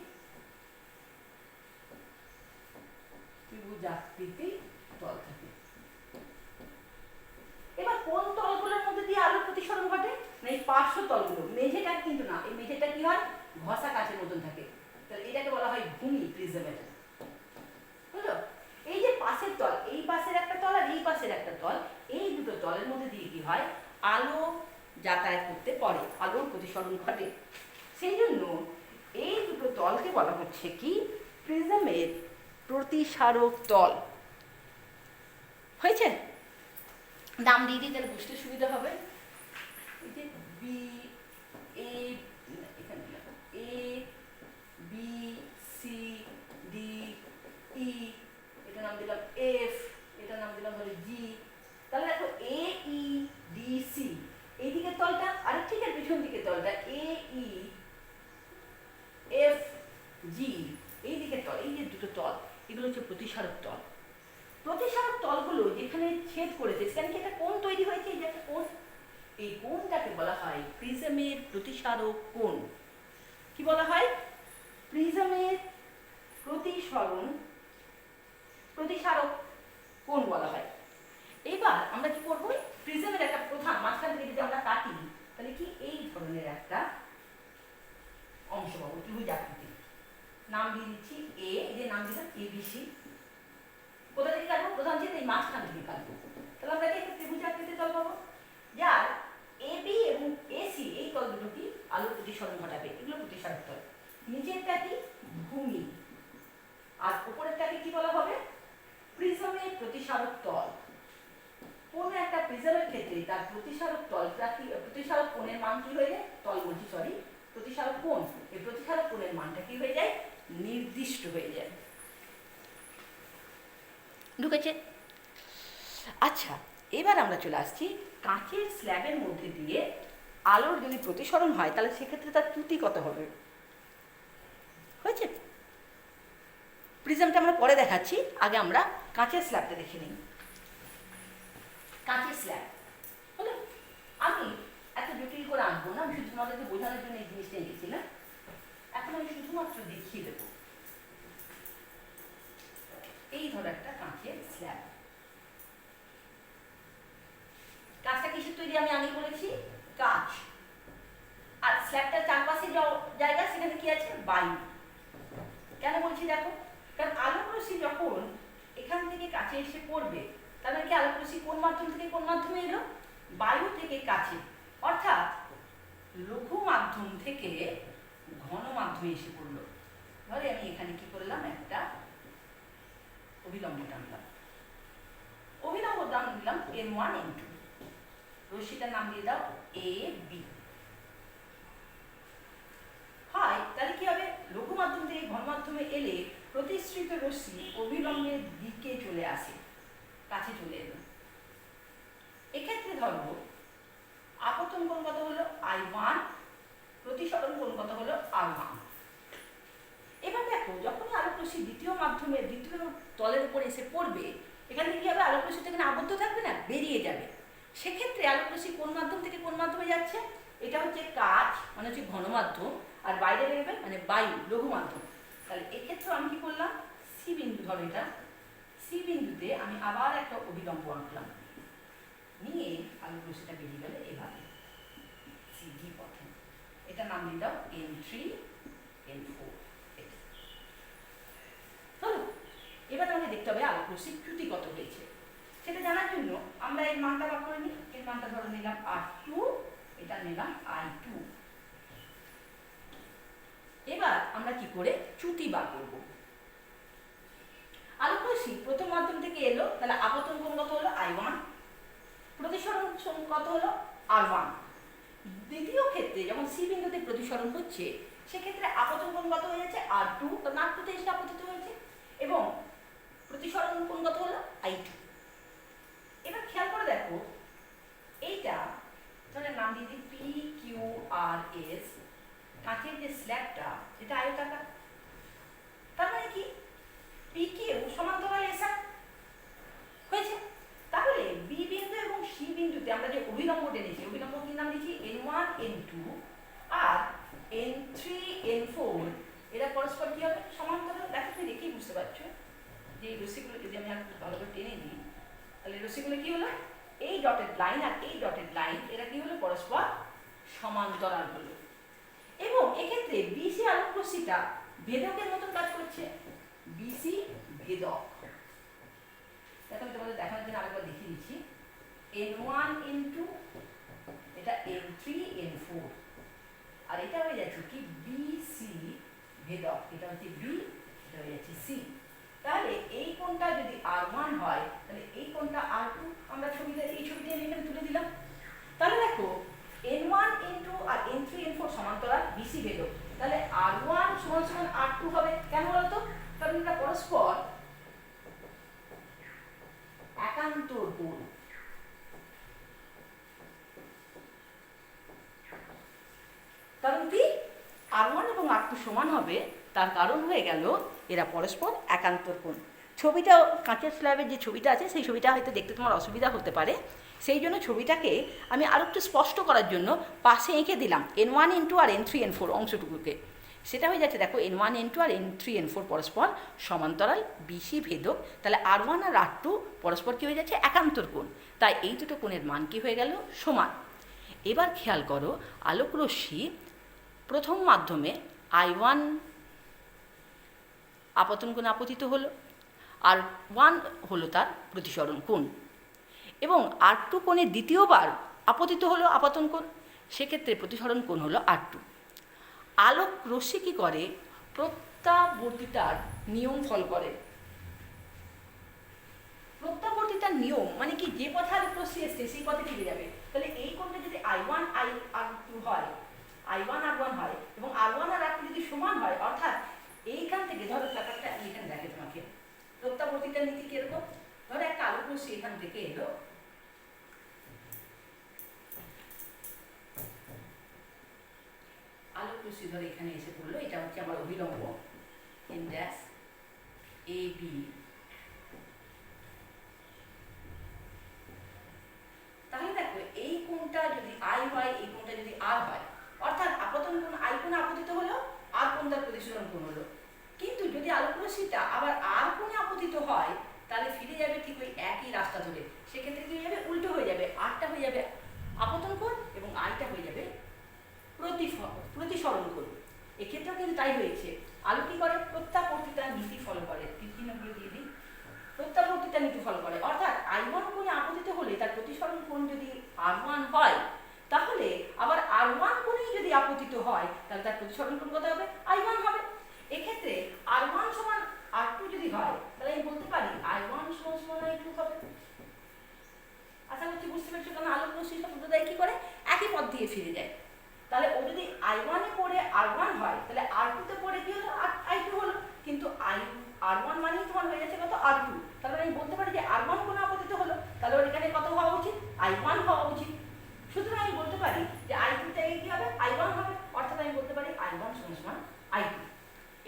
A: তল থাকে। এবার কোন তলগুলোর মধ্যে দিয়ে আলোর প্রতিসরণ ঘটে? না এই পার্শ্ব তলগুলো, মেঝেটা কিন্তু না, এই মেঝেটা কি হয় ঘষা কাচের মতন থাকে। তাহলে এটাকে বলা হয় ভূমি প্রিজমের। বুঝলো? এই যে পাশের তল, এই পাশের একটা তল আর এই পাশের একটা তল, এই দুটো তলের মধ্যে দিয়ে কি হয় আলো যাতায়াত করতে পারে, আলোর প্রতিসরণ ঘটে। সেই জন্য এই দুটো তলকে বলা হচ্ছে কি প্রিজমের প্রতিসারক তল। হয়েছে? নাম দিয়ে দিই তাহলে বুঝতে সুবিধা হবে। এই যে বি এ, এখানে দেখো A B C D E, এটা নাম দিলাম এফ, এটা নাম দিলাম হলো জি। তাহলে দেখো এ ই ডি সি এই দিকের তলটা, আর ঠিক আছে পিছন দিকের তলটা এ ই এফ জি, এই দিকের তল, এই যে দুটো তল এগুলো হচ্ছে প্রতিসারক তল। প্রতিসারক তলগুলো যেখানে ছেদ করেছে সেখানে কি একটা কোণ তৈরি হয়েছে, এই যে একটা কোণ, এই কোণটাকে বলা হয় প্রিজমের প্রতিসারক কোণ। কি বলা হয়? প্রিজমের প্রতিসারক কোণ বলা হয়। এবার আমরা কি করবো, প্রিজমের একটা প্রধান মাঝখান থেকে যদি আমরা কাটি তাহলে কি এই ধরনের একটা অংশ পাবো ত্রিভুজ আকৃতি। নাম দিয়ে দিচ্ছি এ, যে নাম দিলাম এবিসি। কোথা থেকে কাটবো? প্রধান ছেদ এই মাঝখান থেকে কাটবো। তাহলে আমরা একটা ত্রিভুজ আকৃতি তল পাবো, যার এবি এবং এসি এই তল দুটো কি আলোর প্রতিসরণ ঘটাবে, এগুলো প্রতিসারক তল। নিচেরটা কি ভূমি, আর উপরেরটাকে কি বলা হবে প্রিজমের প্রতিসারক তল। কোন একটা প্রিজমের ক্ষেত্রে তার প্রতিসারক তল, প্রতিসারক কোণের মান কি হয়ে যায়, তল বলছি সরি, প্রতিসারক কোণ, এই প্রতিসারক কোণের মানটা কি হয়ে যায় নির্দিষ্ট হয়ে যায়। ঢুকেছে? আচ্ছা, এবার আমরা চলে আসছি কাঁচের স্ল্যাবের মধ্যে দিয়ে আলোর যদি প্রতিসরণ হয় তাহলে সেক্ষেত্রে তার ত্রুটি কত হবে। হয়েছে? প্রিজমটা আমরা পরে দেখাচ্ছি, আগে আমরা কাঁচের স্ল্যাবটা দেখে নিই। কাঁচের স্ল্যাব হলো, আমি এত জটিল করে আনবো না, আমি শুধু তোমাদেরকে বোঝানোর জন্য এই জিনিসটা এঁকেছিলাম। এখন আমি শুধুমাত্র দেখিয়ে দেবো। এই ধরো একটা কাঁচের স্ল্যাব। কাঁচটা কিসের তৈরি আমি আগেই বলেছি, কাঁচ। আর স্ল্যাবটার চারপাশে জায়গা সেখানে কি আছে, বায়ু। কেন বলছি দেখো, কারণ আলোক রশ্মি যখন এখান থেকে কাছে এসে পড়বে তার মানে কি আলোক রশ্মি কোন মাধ্যম থেকে কোন মাধ্যমে এলো, বায়ু থেকে কাছে, অর্থাৎ লঘু মাধ্যম থেকে ঘন মাধ্যমে এসে পড়লো। ধরে আমি এখানে কি করলাম, একটা অভিলম্ব টানলাম, অভিলম্ব দাম দিলাম N1 N2, রশ্মিটার নাম দিয়ে দাও এ বি। হয় তাহলে কি হবে, লঘু মাধ্যম থেকে ঘন মাধ্যমে এলে প্রতিসৃত রশ্মি অভিলম্বের দিকে চলে আসে, কাছে চলে এলো। এক্ষেত্রে ধরো আপতন কোণ কত হলো I1, প্রতিসরণ কোণ কত হলো R1। এবার দেখো যখনই আলোক রশ্মি দ্বিতীয় তলের উপর এসে পড়বে, এখান থেকে কি হবে, আলোক রশ্মি এখানে আবদ্ধ থাকবে না, বেরিয়ে যাবে। সেক্ষেত্রে আলোক রশ্মি কোন মাধ্যম থেকে কোন মাধ্যমে যাচ্ছে, এটা হচ্ছে কাঁচ মানে হচ্ছে ঘন মাধ্যম, আর বাইরে বেরোবে মানে বায়ু লঘু মাধ্যম। তাহলে এক্ষেত্রে আমি কি করলাম, সি বিন্দু, ধরো এটা সি বিন্দুতে আমি আবার একটা অভিলম্ব আঁকলাম, নিয়ে আলোক রশ্মিটা বেরিয়ে গেল এভাবে সিডি পথে। এটা নাম দিলাম N3 N4। চলো এবার আমাকে দেখতে হবে আলোক রশ্মির চ্যুতি কত হয়েছে। সেটা জানার জন্য আমরা এর মানটা বার করে নিই। এর মানটা ধরে নিলাম R2, এটা নিলাম I2। এবার আমরা কি করে চ্যুতি বার করব। আলোক রশ্মি প্রথম মাধ্যম থেকে এলো, তাহলে আপতন কোণ কত হলো I1, প্রতিসরণ কত হলো R1। দ্বিতীয় ক্ষেত্রে যখন সি বিন্দুতে প্রতিসরণ হচ্ছে সেক্ষেত্রে আপতন কোণ কত হয়ে যাচ্ছে R2, কারণ R2 তে এসে আপতিত হয়েছে, এবং প্রতিসরণ কোণ কত হলো I2। এবার খেয়াল করে দেখো, এইটা তাহলে নাম দিয়ে দিই PQRS, কাঁচের যে স্ল্যাবটা এটা আয়তাকার, তার মানে কি PQ সমান্তরাল SR হয়েছে। তাহলে বি বিন্দু এবং সি বিন্দুতে আমরা যে অভিলম্ব টেনেছি, অভিলম্ব কি নাম দিয়েছি N1 N2 আর N3 N4, এরা পরস্পর কি হবে সমান্তরাল। দেখো তুমি দেখেই বুঝতে পারছো যে এই রশ্মিগুলো যদি আমি আর ভালো করে টেনে নিই, তাহলে রশ্মিগুলো কি হলো, এই ডটেড লাইন আর এই ডটেড লাইন এরা কি হলো পরস্পর সমান্তরাল হলো। এবং এক্ষেত্রে বিসি আলোক রশ্মিটা ভেদকের মতন কাজ করছে, বিসি ভেদক। দেখো আমি তোমাদের দেখানোর জন্য আরেকবার দেখিয়ে দিচ্ছি। N1 N2, এটা N3 N4, আর এটা হয়ে যাচ্ছে কি বিসি ভেদক, এটা হচ্ছে বি, এটা হয়ে যাচ্ছে সি। তাহলে এই কোণটা যদি R1 হয় তাহলে এই কোণটা R2। আমরা ছবিতে এই ছবিটা আমি এখানে তুলে দিলাম। তাহলে দেখো N1 N2 আর N3 N4 সমান্তরাল, বিসি ভেদক, তাহলে R1 সমান সমান R2 হবে। কেন বলতো, কারণ এটা পরস্পর একান্তর কোণ। কারণ কি R1 এবং R2 সমান হবে, তার কারণ হয়ে গেল এরা পরস্পর একান্তর কোণ। ছবিটা কাঁচের স্ল্যাবের যে ছবিটা আছে সেই ছবিটা হয়তো দেখতে তোমার অসুবিধা হতে পারে, সেই জন্য ছবিটাকে আমি আরও একটু স্পষ্ট করার জন্য পাশে এঁকে দিলাম N1 N2 আর N3 N4 অংশটুকুকে। সেটা হয়ে যাচ্ছে দেখো N1 N2 আর N3 N4 পরস্পর সমান্তরাল, বিসি ভেদক, তাহলে R1 আর R2 পরস্পর কী হয়ে যাচ্ছে একান্তর কোণ। তাই এই দুটো কোণের মান কী হয়ে গেল সমান। এবার খেয়াল করো, আলোক রশ্মি প্রথম মাধ্যমে I1 আপতন কোণ আপতিত হলো, R1 হলো তার প্রতিসরণ কোণ, এবং R2 কোণে দ্বিতীয়বার আপতিত হলো আপতন কোণ, সেক্ষেত্রে প্রতিসরণ কোণ হলো R2। আলোক রশ্মি কী করে, প্রত্যাবর্তিতার নিয়ম ফল করে। প্রত্যাবর্তিতার নিয়ম মানে কি, যে পথে আলোক রশ্মি এসছে সেই পথে ফিরে যাবে। তাহলে এই কোণটা যদি I1 R2 হয়, I1 R1 হয়, এবং R1 আর R2 যদি সমান হয়, অর্থাৎ এইখান থেকে ধরো ব্যাপারটা এইখানে দেখে তোমাকে প্রত্যাবর্তিতার নীতি কিরকম। ধরো একটা আলোক রশ্মি এখান থেকে এলো, আলোক রশ্মি ধরো এখানে এসে পড়লো, এটা হচ্ছে আমার অভিলম্ব N ড্যাশ AB। তাহলে দেখো এই কোণটা যদি I হয়, এই কোণটা যদি R হয়, অর্থাৎ আপতন কোণ I কোণে আপতিত হলো, R কোণ তার প্রতিসরণ কোণ হলো। কিন্তু যদি আলোক রশ্মিটা আবার R কোণে আপতিত হয় তাহলে ফিরে যাবে ঠিক ওই একই রাস্তা ধরে। সেক্ষেত্রে কি হয়ে যাবে, উল্টো হয়ে যাবে, Rটা হয়ে যাবে আপতন কোণ এবং Iটা হয়ে যাবে প্রতিসরণ কোণ। এক্ষেত্রেও কিন্তু তাই হয়েছে। আলো কি করে, প্রত্যাবর্তিতার নীতি ফলো করে। তীরচিহ্নগুলো দিয়ে দিই, প্রত্যাবর্তিতার নীতি ফলো করে, অর্থাৎ I1 কোণে আপতিত হলে তার প্রতিসরণ কোণ যদি R1 হয়, তাহলে আবার R1 কোণেই যদি আপতিত হয় তাহলে তার প্রতিসরণ কোণ কত হবে, I1 হবে। এক্ষেত্রে R1 সমান R2 যদি হয় তাহলে আমি বলতে পারি I1 সমান I2 হবে। আশা করছি বুঝতে পেরেছো, কারণ আলোক রশ্মি সম্প্রদায় কি করে, একই পথ দিয়ে ফিরে যায়। তাহলে ও যদি I1 এ পড়ে R1 হয় তাহলে R2 তে পড়ে কি হলো, I2 হলো। কিন্তু R1 মানেই তোমার হয়ে যাচ্ছে কত, R2। তাহলে আমি বলতে পারি যে R1 কোণে আপতিত হলো, তাহলে ওর এখানে কত হওয়া উচিত, I1 হওয়া উচিত। সুতরাং আমি বলতে পারি যে I2 থেকে কি হবে, I1 হবে, অর্থাৎ আমি বলতে পারি I1 সমান I2।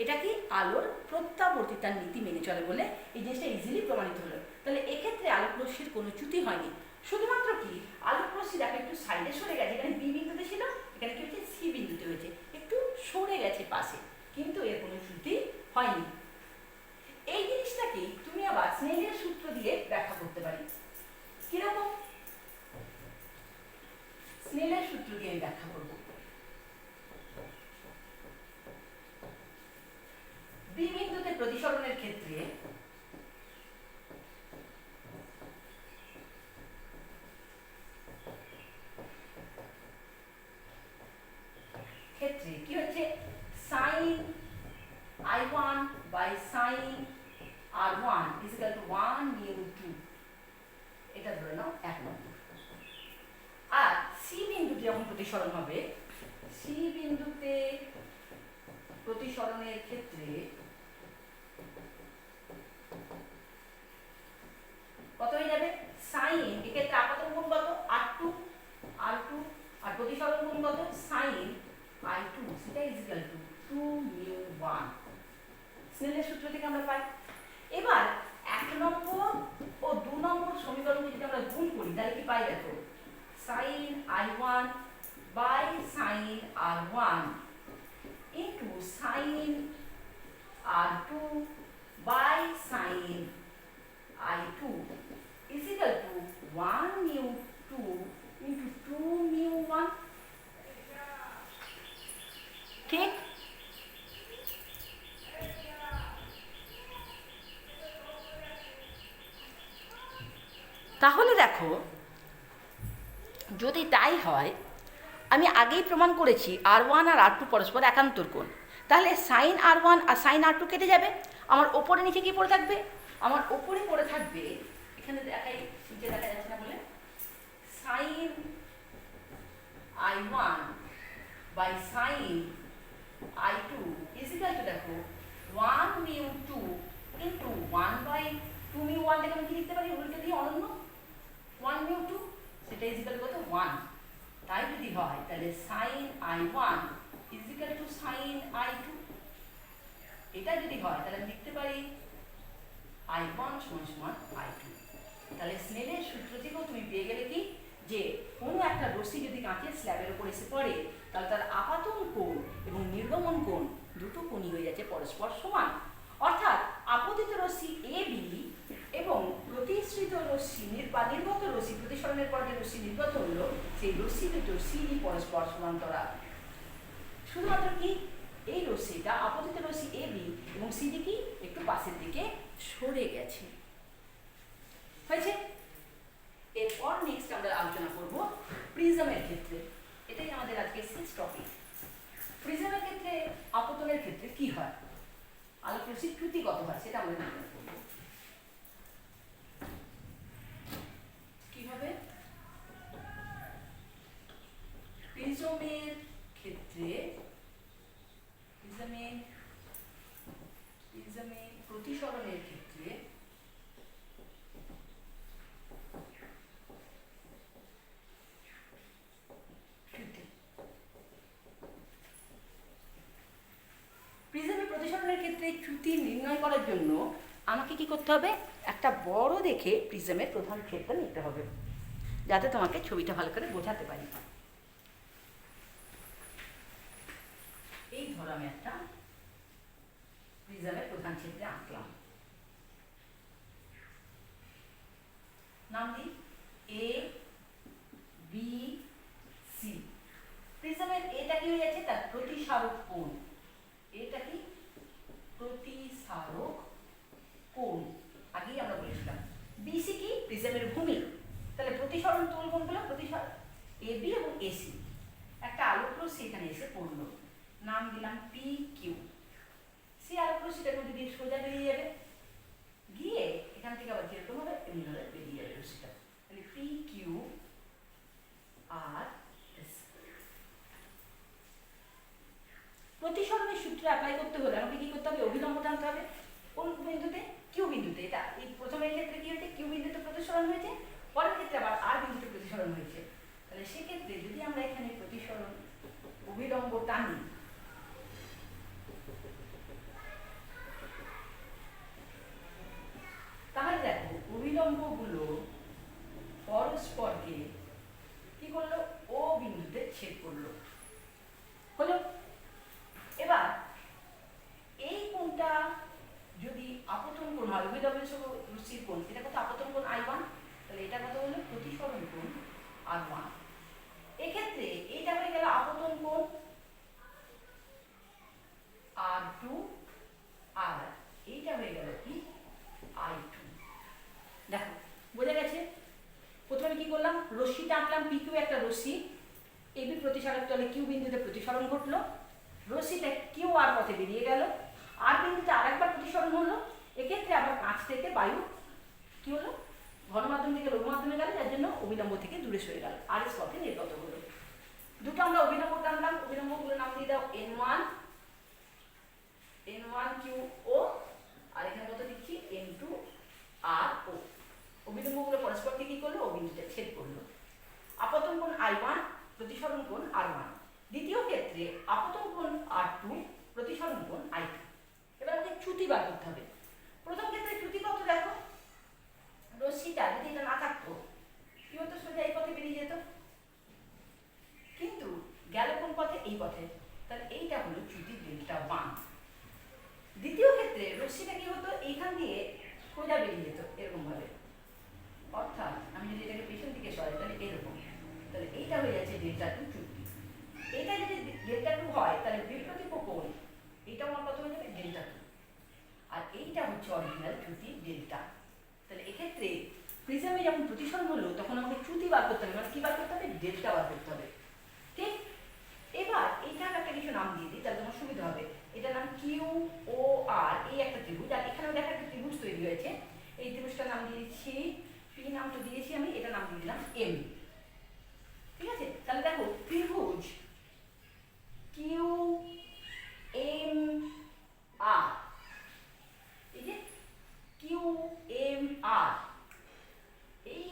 A: এটা কি আলোর প্রত্যাবর্তিতার নীতি মেনে চলে বলে এই জিনিসটা ইজিলি প্রমাণিত হলো। তাহলে এক্ষেত্রে আলোক রশ্মির কোনো চ্যুতি হয়নি, শুধুমাত্র কি আলোক রশ্মি দেখো একটু সাইডে সরে গেছে, এখানে বি বিন্দুতে ছিল, এখানে কি হচ্ছে সি বিন্দুতে হয়েছে, একটু সরে গেছে পাশে, কিন্তু এর কোনো চ্যুতি হয়নি। এই জিনিসটাকেই তুমি আবার স্নেলের দিয়ে আমি ব্যাখ্যা করব। বি বিন্দুতে প্রতিসরণের ক্ষেত্রে কি হচ্ছে, sin I1 by sin R1 is equal to 1 mu 2, এটা ধরে নাও 1 নম্বর। আর সি বিন্দুতে যখন প্রতিসরণ হবে, সি বিন্দুতে প্রতিসরণের ক্ষেত্রে কত হয়ে যাবে, সাইন, এক্ষেত্রে আপতন কোণ কত, R2, আর প্রতিসরণ কোণ কত, সাইন I2, সেটা ইজ ইকুয়াল টু 2 mu 1, স্নেলের সূত্র থেকে আমরা পাই। এবার 1 নম্বর ও 2 নম্বর সমীকরণকে যদি আমরা গুণ করি তাহলে কি পাই দেখো, sin I1 by sin R1 into sin R2 by sin I2 is equal to 1 mu 2 into 2 mu 1, ঠিক? তাহলে দেখো, যদি তাই হয়, আমি আগেই প্রমাণ করেছি R1 আর R2 পরস্পর একান্তর কোণ, তাহলে সাইন R1 আর সাইন R2 কেটে যাবে, আমার ওপরে নিচে কি পড়ে থাকবে, আমার ওপরে পড়ে থাকবে, এখানে দেখাই, নিচে দেখা যাচ্ছে না বলে, sine I1 by sine I2 is equal to দেখো 1 mu 2 into 1 by 2 mu 1, দেখো আমি কি লিখতে পারি, উল্টে দিয়ে অনন্য 1 mu 2, সেটা is equal to কত, 1। তাই যদি হয় তাহলে sin I1 is equal to sin I2, এটা যদি হয় তাহলে আমি লিখতে পারি I1 সমান সমান I2। তাহলে স্নেলের সূত্র থেকেও তুমি পেয়ে গেলে কি, যে কোনো একটা রশ্মি যদি কাঁচের স্ল্যাবের উপর এসে পড়ে তাহলে তার আপতন কোণ এবং নির্গমন কোণ দুটো কোণই হয়ে যাচ্ছে পরস্পর সমান। অর্থাৎ আপতিত রশ্মি AB এবং প্রতিসৃত রশ্মি বা নির্গত রশ্মি, প্রতিসরণের পর যে রশ্মি নির্গত হলো সেই রশ্মি দুটো সিডি পরস্পর সমান্তরাল। শুধুমাত্র কি এই রশ্মিটা আপতিত রশ্মি AB এবং সিডি কি একটু পাশের দিকে সরে গেছে, হয়েছে। এরপর নেক্সট আমরা আলোচনা করব প্রিজমের ক্ষেত্রে, এটাই আমাদের আজকে শেষ টপিক। প্রিজমের ক্ষেত্রে আপতনের ক্ষেত্রে কি হয়, আলোক রশ্মির চ্যুতি কত হয় সেটা আমরা নির্ণয় করব। কি হবে, প্রিজমের ক্ষেত্রে প্রতিসরণের ক্ষেত্রে প্রিজমের প্রতিসরণের ক্ষেত্রে চ্যুতি নির্ণয় করার জন্য আমাকে কি করতে হবে, একটা বড় দেখে প্রিজমের প্রধান ক্ষেত্র নিতে হবে, যাতে তোমাকে ছবিটা ভালো করে বোঝাতে পারি। এই ধরো আমি একটা প্রিজমের প্রধান ক্ষেত্রে আঁকলাম, নাম দিই এ বি সি। প্রিজমের এটা কি হয়ে যাচ্ছে, তার প্রতিসারক কোণ, এটা কি প্রতিসারক কোণ, আগেই আমরা বলেছিলাম। বিসি কি প্রিজমের ভূমি, তাহলে প্রতিসরণ তল কোণগুলো প্রতিসরণ এবি এবং এসি। একটা আলোক রশ্মি এখানে এসে পড়লো, নাম দিলাম পি কিউ। সি আলোক রশ্মিটার মধ্যে দিয়ে সোজা বেরিয়ে যাবে, গিয়ে এখান থেকে আবার যেরকম হবে এমনি ভাবে বেরিয়ে যাবে রশ্মিটা, তাহলে পি কিউ আর এস। প্রতিসরণের সূত্র অ্যাপ্লাই করতে হলে আমাকে কি করতে হবে, অভিলম্ব টানতে হবে। কোন বিন্দুতে, কিউ বিন্দুতে। এটা এই প্রথমের ক্ষেত্রে কি হয়েছে, কিউ বিন্দুতে প্রতিসরণ হয়েছে, পরের ক্ষেত্রে আবার আর বিন্দুতে প্রতিসরণ হয়েছে। তাহলে সেক্ষেত্রে যদি আমরা এখানে প্রতিসরণ অভিলম্ব টানি, তাহলে দেখো অভিলম্বগুলো পরস্পরকে কি করলো, ও বিন্দুতে ছেদ করলো, হলো। এবার এই কোণটা যদি আপতন কোণ হয়, অভিলম্ব রশ্মির কোণ, এটা কত, আপতন কোণ I1, তাহলে এটা কত হলো, প্রতিসরণ কোণ R1। এক্ষেত্রে এইটা যে আঁকলাম পি কিউ একটা রশ্মি, এবি প্রতিসরণ তলে কিউ বিন্দুতে প্রতিসরণ ঘটলো, রশ্মিটা কিউ আর পথে বেরিয়ে গেল, আর বিন্দুতে আরেকবার প্রতিসরণ হলো, এক্ষেত্রে আবার কাঁচ থেকে বায়ু কি হলো, ঘনমাধ্যম থেকে লঘু মাধ্যমে গেল, যার জন্য অভিলম্ব থেকে দূরে সরে গেল, আর এস পথে নির্গত হলো। দুটো আমরা অভিলম্ব টানলাম, অভিলম্বগুলো নাম দিয়ে দাও n1 কিউ ও, আর এখানে কত দিচ্ছি n2 আর ও। অভিলম্বগুলো পরস্পরকে কি করলো, ও বিন্দুতে ছেদ করলো। আপতন কোণ I1, প্রতিসরণ কোণ R1। দ্বিতীয় ক্ষেত্রে আপতন কোণ R2, প্রতিসরণ কোণ I2। এবার আমাদের চ্যুতি বার করতে হবে। প্রথম ক্ষেত্রে চ্যুতি কত দেখো, রশ্মিটা যদি এটা না থাকতো কি হতো, সোজা এই পথে বেরিয়ে যেত, কিন্তু গেল কোন পথে, এই পথে, তাহলে এইটা হলো চ্যুতি Δ1। দ্বিতীয় ক্ষেত্রে রশ্মিটা কি হতো, এইখান দিয়ে সোজা বেরিয়ে যেত এরকম ভাবে, অর্থাৎ আমি যদি এটাকে পেছন দিকে সরাই তাহলে এরকম, তাহলে এইটা হয়ে যাচ্ছে Δ2 চ্যুতি। এটা যদি Δ2 হয় তাহলে বিপরীত কোণ এটা আমার কত হয়ে যাবে Δ2, আর এইটা হচ্ছে অরিজিনাল চ্যুতি ডেল্টা। তাহলে এক্ষেত্রে প্রিজমে যখন প্রতিসরণ হলো তখন আমাকে চ্যুতি বার করতে হবে, মানে কি বার করতে হবে, ডেল্টা বার করতে হবে, ঠিক। এবার এইটার একটা কিছু নাম দিয়ে দিই তাহলে তোমার সুবিধা হবে। এটার নাম কিউ ও আর, এই একটা ত্রিভুজ, আর এখানেও দেখা একটা ত্রিভুজ তৈরি হয়েছে, এই ত্রিভুজটার নাম দিয়ে দিচ্ছি, পি নাম তো দিয়েছি আমি, এটা নাম দিয়ে দিলাম এম, ঠিক আছে। তাহলে দেখো ত্রিভুজ কিউ এম আর, এই যে কিউ এম আর, এই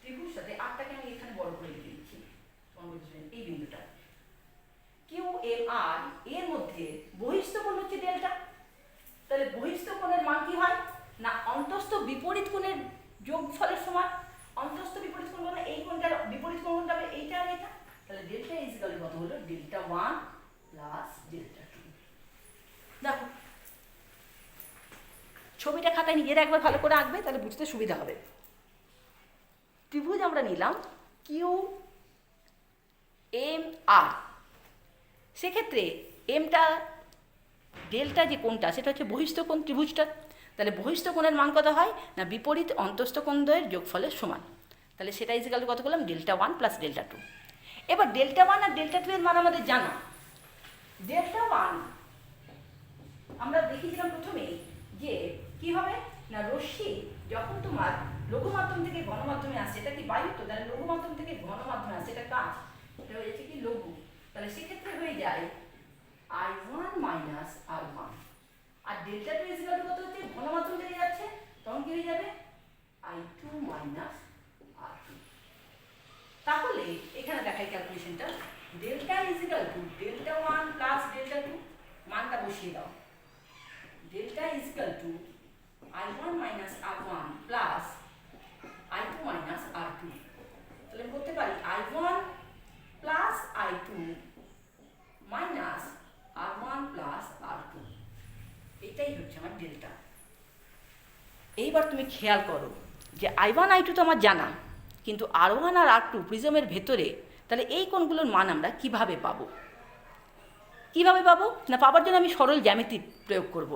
A: ত্রিভুজটাতে আরটাকে আমি এখানে বড় করে দিচ্ছি, এই বিন্দুটা কিউ এম আর, এর মধ্যে বহিস্থ কোণ হচ্ছে ডেল্টা। তাহলে বহিস্থ কোণের মান কি হয় না, অন্তস্থ বিপরীত কোণের যোগফলের সমান। অন্তস্থ বিপরীত কোণ মানে এই কোণটার বিপরীত কোণ কোনটা হবে, এইটা আর এটা। তাহলে ডেল্টা ইজ ইকুয়াল কত হলো, Δ1 প্লাস Δ2। দেখো ছবিটা খাতায় নিজেরা একবার ভালো করে আঁকবে, তাহলে বুঝতে সুবিধা হবে। ত্রিভুজ আমরা নিলাম কিউ এম আর, সেক্ষেত্রে এমটা ডেল্টা যে কোণটা সেটা হচ্ছে বহিস্থ কোণ ত্রিভুজটা, তাহলে বহিস্থ কোণের মান কত হয় না, বিপরীত অন্তস্থ কোণদ্বয়ের যোগফলের সমান। তাহলে সেটা ইজিক্যাল কত করলাম, Δ1 প্লাস Δ2। এবার Δ1 আর Δ2 এর মান আমাদের জানা। Δ1 আমরা দেখিয়েছিলাম প্রথমেই যে কি হবে না, রশ্মি যখন তোমার লঘু মাধ্যম থেকে ঘন মাধ্যমে আসছে, এটা কি বায়ু, তো তাহলে লঘু মাধ্যম থেকে ঘন মাধ্যমে আসছে, এটা কাঁচ, এটা হয়ে যাচ্ছে কি লঘু, তাহলে সেক্ষেত্রে হয়ে যায় I1 মাইনাস R1। আর Δ2 ইজিক্যাল কত হচ্ছে, ঘন মাধ্যম থেকে যাচ্ছে, তখন কি হয়ে যাবে I2 মাইনাস R2। তাহলে এখানে দেখাই ক্যালকুলেশনটা, ডেল্টা ইজিক্যাল টু Δ1 প্লাস Δ2, মানটা বসিয়ে দাও, delta is equal to I1 minus R1 plus I2 minus R2। তাহলে আমি করতে পারি I1 plus I2 minus R1 plus R2, এটাই হচ্ছে আমার ডেল্টা। এইবার তুমি খেয়াল করো যে I1 I2 তো আমার জানা, কিন্তু R1 আর R2 প্রিজমের ভেতরে, তাহলে এই কোণগুলোর মান আমরা কিভাবে পাবো, না পাবার জন্য আমি সরল জ্যামিতি প্রয়োগ করব।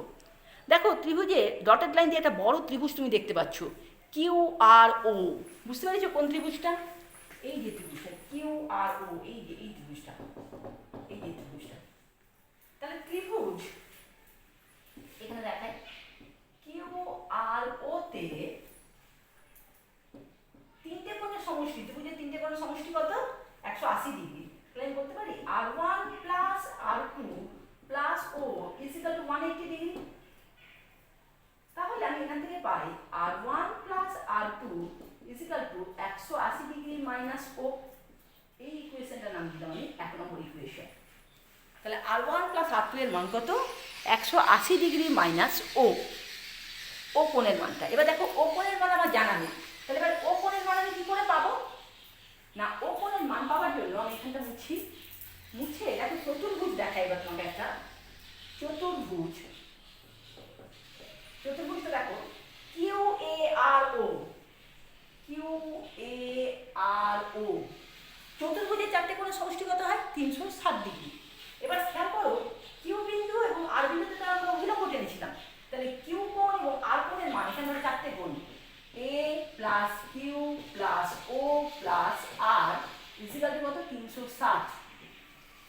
A: দেখো ত্রিভুজে ডটেড লাইন দিয়ে একটা বড় ত্রিভুজ তুমি দেখতে পাচ্ছ, কিউ আর ও, বুঝতে পেরেছো কোন ত্রিভুজটা, এই যে ত্রিভুজটা কিউ আর ও, এই যে এই ত্রিভুজটা, এই যে ত্রিভুজটা। তাহলে ত্রিভুজ এখানে দেখায় কিউ আর ও তে তিনটে কোণের সমষ্টি, ত্রিভুজের তিনটে কোণের সমষ্টি কত, 180 ডিগ্রি। তাহলে আমি বলতে পারি R1 plus R2 plus O equal to 180 degree. তাহলে আমি এখান থেকে পাই R1 plus R2 equal to 180 degree minus O. এই ইকুয়েশনটার নাম দিলাম আমি 1 নম্বর ইকুয়েশন। তাহলে R1 প্লাস R2 এর মান কত, 180 ডিগ্রি মাইনাস ও, ও কোণের মানটা। এবার দেখো ও কোণের মান আমার জানা নেই, তাহলে এবার ও কোণের মান আমি কি করে পাবো না, ও কোণের মান পাওয়ার জন্য আমি এখানটা মুছে দেখো চতুর্ভুজ দেখাই। এবার তোমাকে একটা চতুর্ভুজটা দেখো, কিউ এ আর ও, চতুর্ভুজের চারটে কোণের সমষ্টি কত হয়, 360 ডিগ্রি। এবার খেয়াল করো কিউ বিন্দু এবং আর বিন্দুতে তো আমরা অভিলম্ব টেনেছিলাম, তাহলে কিউ কোণ এবং আর কোণের মান এখানে চারটে কোণ, এ প্লাস কিউ প্লাস ও প্লাস আর ইজিক্যাল টু কত 360,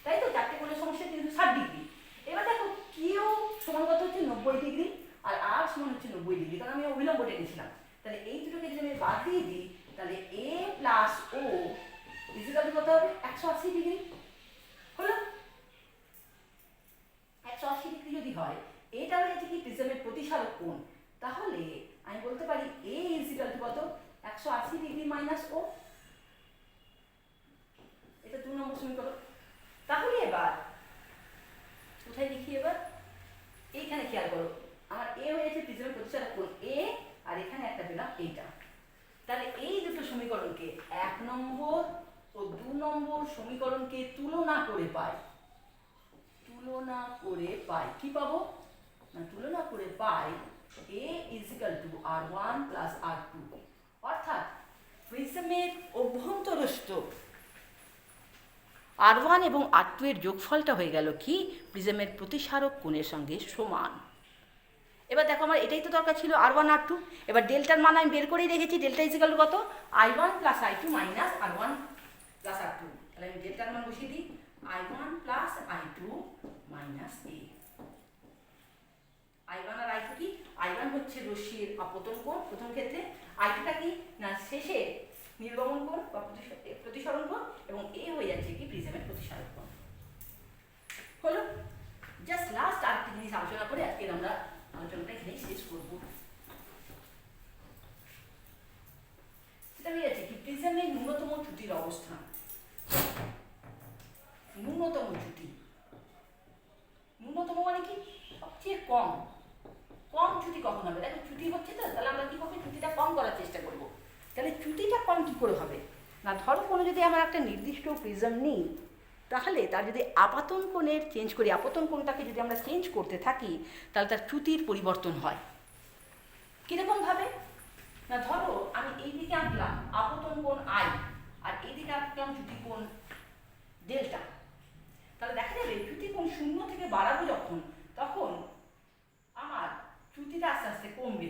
A: তাই তো? চারটে কোণের সমস্যা 360°। এবার দেখো কিউ সমান কত হচ্ছে 90°, আর আর সমান হচ্ছে 90°, কারণ আমি অবিলম্ব টেনেছিলাম। তাহলে এই দুটোকে যদি আমি বাদ দিয়ে দিই, তাহলে এ প্লাস ও ইজিক্যাল টু কত হবে 180°। হলো 180° যদি হয়, এটা হয়েছে কি প্রিজমের প্রতিসারক কোণ, তাহলে আমি বলতে পারি এ ইজিক্যাল টু কত 180° মাইনাস ও। এটা 2 নম্বর সমীকরণ। তাহলে এবার কোথায় লিখি? এবার এইখানে খেয়াল করো, আমার এ হয়েছে প্রিজমের প্রতিসারক কোণ এ, আর এখানে একটা পেলাম এইটা। তাহলে এই দুটো সমীকরণকে 1 নম্বর ও 2 নম্বর সমীকরণকে তুলনা করে পাই। কি পাবো? না, তুলনা করে পাই a is equal to r1 plus r2, অর্থাৎ প্রিজমের অভ্যন্তরস্থ r1 এবং r2 এর যোগফলটা হয়ে গেল কি প্রিজমের প্রতিসারক কোণের সঙ্গে সমান। এবার দেখো আমার এটাই তো দরকার ছিল, r1 r2। এবার ডেল্টার মান আমি বের করেই রেখেছি, ডেল্টা ইজিক্যাল টু কত i1 plus i2 minus r1 plus r2। তাহলে আমি ডেল্টার মান বসিয়ে দিই, i1 plus i2 minus a। i1 R i2 কি? i1 হচ্ছে রশ্মির আপতন কোণ প্রথম ক্ষেত্রে, i2টা কি না শেষে নির্গমন কোণ বা প্রতিসরণ কোণ, এবং a হয়ে যাচ্ছে কি প্রিজমের প্রতিসারক কোণ। হলো, জাস্ট লাস্ট আরেকটি জিনিস আলোচনা করে আজকে আমরা আলোচনাটা এখানেই শেষ করব। সেটা হয়ে যাচ্ছে কি প্রিজমের ন্যূনতম চ্যুতির অবস্থান। ন্যূনতম চ্যুতি, ন্যূনতম মানে কি সবচেয়ে কম চ্যুতি কখন হবে? দেখো চ্যুতি হচ্ছে তো, তাহলে আমরা কি করবো চ্যুতিটা কম করার চেষ্টা করব। তাহলে চ্যুতিটা কম কি করে হবে? না, ধরো কোনো যদি আমরা একটা নির্দিষ্ট প্রিজম নিই, তাহলে তার যদি আপাতন কোণের চেঞ্জ করি, আপতন কোণটাকে যদি আমরা চেঞ্জ করতে থাকি, তাহলে তার চ্যুতির পরিবর্তন হয়। কীরকমভাবে? না, ধরো আমি এই দিকে আঁকলাম আপতন কোণ আই, আর এই দিকে আঁকলাম চ্যুতি কোণ ডেল্টা। তাহলে দেখা যাবে চ্যুতি কোণ 0 থেকে বাড়াবো যখন, তখন আমার চ্যুতিটা আস্তে আস্তে কমবে।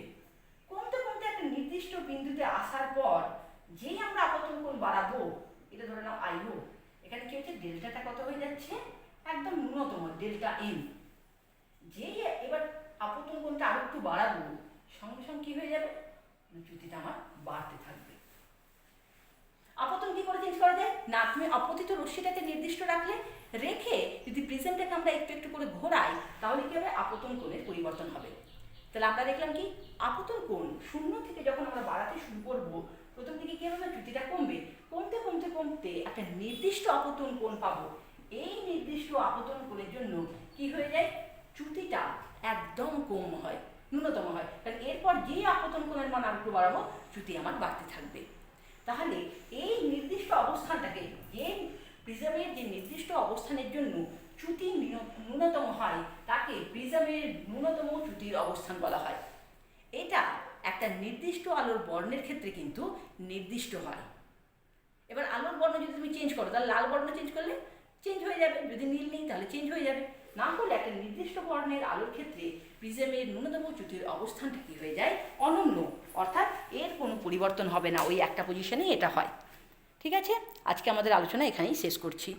A: কমতে কমতে একটা নির্দিষ্ট বিন্দুতে আসার পর যেই আমরা আপতন কোণ বাড়াবো, এটা ধরে নাও আইও, এখানে কি হচ্ছে ডেল্টাটা কত হয়ে যাচ্ছে একদম ন্যূনতম ডেল্টা এন। যেই এবার আপতন কোণটা আরো একটু বাড়াবো, সঙ্গে সঙ্গে কি হয়ে যাবে চ্যুতিটা আমার বাড়তে থাকবে। আপতন কি করে চেঞ্জ করা যায়? না, তুমি আপতিত রশ্মিটাকে নির্দিষ্ট রাখলে, রেখে যদি প্রিজমটাকে আমরা একটু একটু করে ঘোরাই, তাহলে কি হবে আপতন কোণের পরিবর্তন হবে। তাহলে আমরা দেখলাম কি আপতন কোণ 0 থেকে যখন আমরা বাড়াতে শুরু করব, প্রথম দিকে কি হবে না চ্যুতিটা কমবে, কমতে কমতে কমতে একটা নির্দিষ্ট আপতন কোণ পাবো। এই নির্দিষ্ট আপতন কোণের জন্য কি হয়ে যায় চ্যুতিটা একদম কম হয়, ন্যূনতম হয়। কারণ এরপর যে আপতন কোণের মান আরেকটু বাড়াবো, চ্যুতি আমার বাড়তে থাকবে। তাহলে এই নির্দিষ্ট অবস্থানটাকে, যে প্রিজমের যে নির্দিষ্ট অবস্থানের জন্য চ্যুতি ন্যূনতম হয়, তাকে প্রিজমের ন্যূনতম চ্যুতির অবস্থান বলা হয়। এটা একটা নির্দিষ্ট আলোর বর্ণের ক্ষেত্রে কিন্তু নির্দিষ্ট হয়। এবার আলোর বর্ণ যদি তুমি চেঞ্জ করো, তাহলে লাল বর্ণ চেঞ্জ করলে চেঞ্জ হয়ে যাবে, যদি নীল নেই তাহলে চেঞ্জ হয়ে যাবে। না হলে একটা নির্দিষ্ট বর্ণের আলোর ক্ষেত্রে প্রিজমের ন্যূনতম চ্যুতির অবস্থানটা কি হয়ে যায় অনন্য, অর্থাৎ এর কোনো পরিবর্তন হবে না, ওই একটা পজিশনেই এটা হয়। ঠিক আছে, আজকে আমাদের আলোচনা এখানেই শেষ করছি।